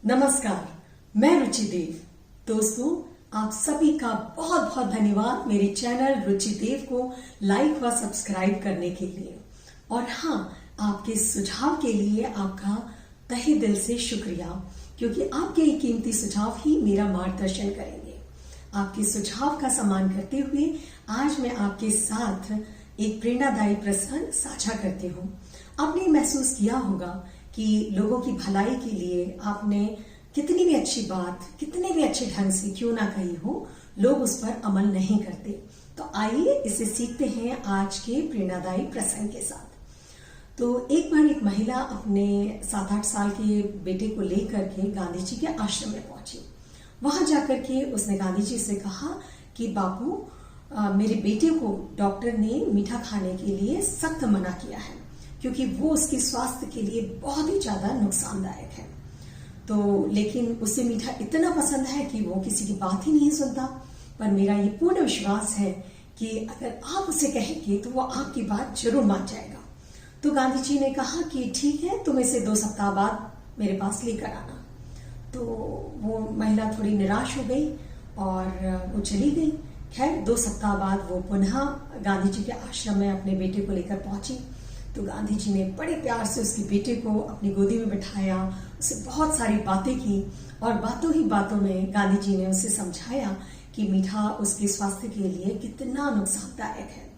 नमस्कार, मैं रुचि देव। दोस्तों, आप सभी का बहुत बहुत धन्यवाद मेरे चैनल रुचि देव को लाइक व सब्सक्राइब करने के लिए। और हाँ, आपके सुझाव के लिए आपका तहे दिल से शुक्रिया, क्योंकि आपके ये कीमती सुझाव ही मेरा मार्गदर्शन करेंगे। आपके सुझाव का सम्मान करते हुए आज मैं आपके साथ एक प्रेरणादायी प्रसंग साझा करती हूँ। आपने महसूस किया होगा कि लोगों की भलाई के लिए आपने कितनी भी अच्छी बात, कितने भी अच्छे ढंग से क्यों ना कही हो, लोग उस पर अमल नहीं करते। तो आइए इसे सीखते हैं आज के प्रेरणादायी प्रसंग के साथ। तो एक बार एक महिला अपने 7-8 साल के बेटे को लेकर के गांधी जी के आश्रम में पहुंची। वहां जाकर के उसने गांधी जी से कहा कि बापू, मेरे बेटे को डॉक्टर ने मीठा खाने के लिए सख्त मना किया है, क्योंकि वो उसके स्वास्थ्य के लिए बहुत ही ज्यादा नुकसानदायक है। तो लेकिन उसे मीठा इतना पसंद है कि वो किसी की बात ही नहीं सुनता। पर मेरा ये पूर्ण विश्वास है कि अगर आप उसे कहेंगे तो वो आपकी बात जरूर मान जाएगा। तो गांधी जी ने कहा कि ठीक है, तुम इसे 2 सप्ताह बाद मेरे पास लेकर आना। तो वो महिला थोड़ी निराश हो गई और वो चली गई। खैर, 2 सप्ताह बाद वो पुनः गांधी जी के आश्रम में अपने बेटे को लेकर पहुंची। तो गांधी जी ने बड़े प्यार से उसके बेटे को अपनी गोदी में बिठाया, उसे बहुत सारी बातें की और बातों ही बातों में गांधी जी ने उसे समझाया कि मीठा उसके स्वास्थ्य के लिए कितना नुकसानदायक है।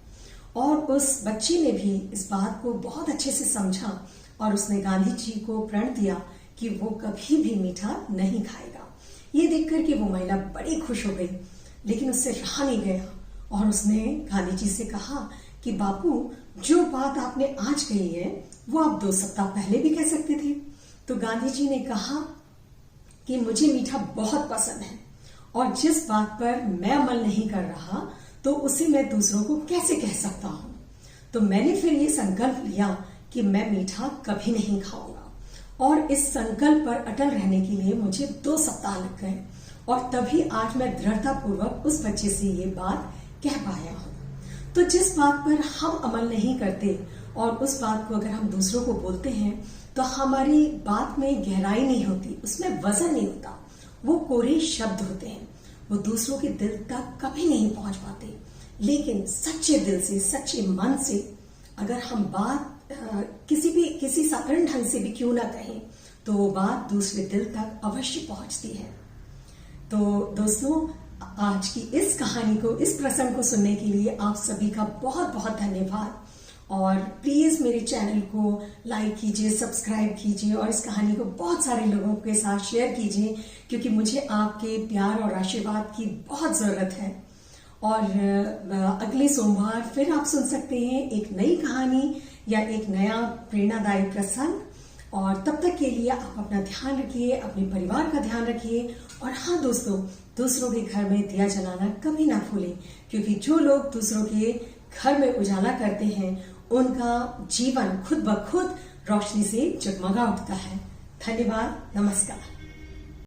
और उस बच्चे ने भी इस बात को बहुत अच्छे से समझा और उसने गांधी जी को प्रण दिया कि वो कभी भी मीठा नहीं खाएगा। ये देखकर कि वो महिला बड़ी खुश हो गई, लेकिन उससे रहा नहीं गया और उसने गांधी जी से कहा कि बापू, जो बात आपने आज कही है वो आप 2 सप्ताह पहले भी कह सकते थे। तो गांधी जी ने कहा कि मुझे मीठा बहुत पसंद है और जिस बात पर मैं अमल नहीं कर रहा तो उसे मैं दूसरों को कैसे कह सकता हूं। तो मैंने फिर ये संकल्प लिया कि मैं मीठा कभी नहीं खाऊंगा, और इस संकल्प पर अटल रहने के लिए मुझे 2 सप्ताह लग गए और तभी आज मैं दृढ़ता पूर्वक उस बच्चे से ये बात कह पाया हूं। तो जिस बात पर हम अमल नहीं करते और उस बात को अगर हम दूसरों को बोलते हैं तो हमारी बात में गहराई नहीं होती, उसमें वजन नहीं होता, वो कोरे शब्द होते हैं, वो दूसरों के दिल तक कभी नहीं पहुंच पाते। लेकिन सच्चे दिल से, सच्चे मन से अगर हम बात किसी साधारण ढंग से भी क्यों ना कहें तो वो बात दूसरे दिल तक अवश्य पहुंचती है। तो दोस्तों, आज की इस कहानी को, इस प्रसंग को सुनने के लिए आप सभी का बहुत बहुत धन्यवाद। और प्लीज मेरे चैनल को लाइक कीजिए, सब्सक्राइब कीजिए और इस कहानी को बहुत सारे लोगों के साथ शेयर कीजिए, क्योंकि मुझे आपके प्यार और आशीर्वाद की बहुत जरूरत है। और अगले सोमवार फिर आप सुन सकते हैं एक नई कहानी या एक नया प्रेरणादायी प्रसंग। और तब तक के लिए आप अपना ध्यान रखिए, अपने परिवार का ध्यान रखिए। और हाँ दोस्तों, दूसरों के घर में दिया जलाना कभी ना भूलें, क्योंकि जो लोग दूसरों के घर में उजाला करते हैं उनका जीवन खुद ब खुद रोशनी से जगमगा उठता है। धन्यवाद, नमस्कार।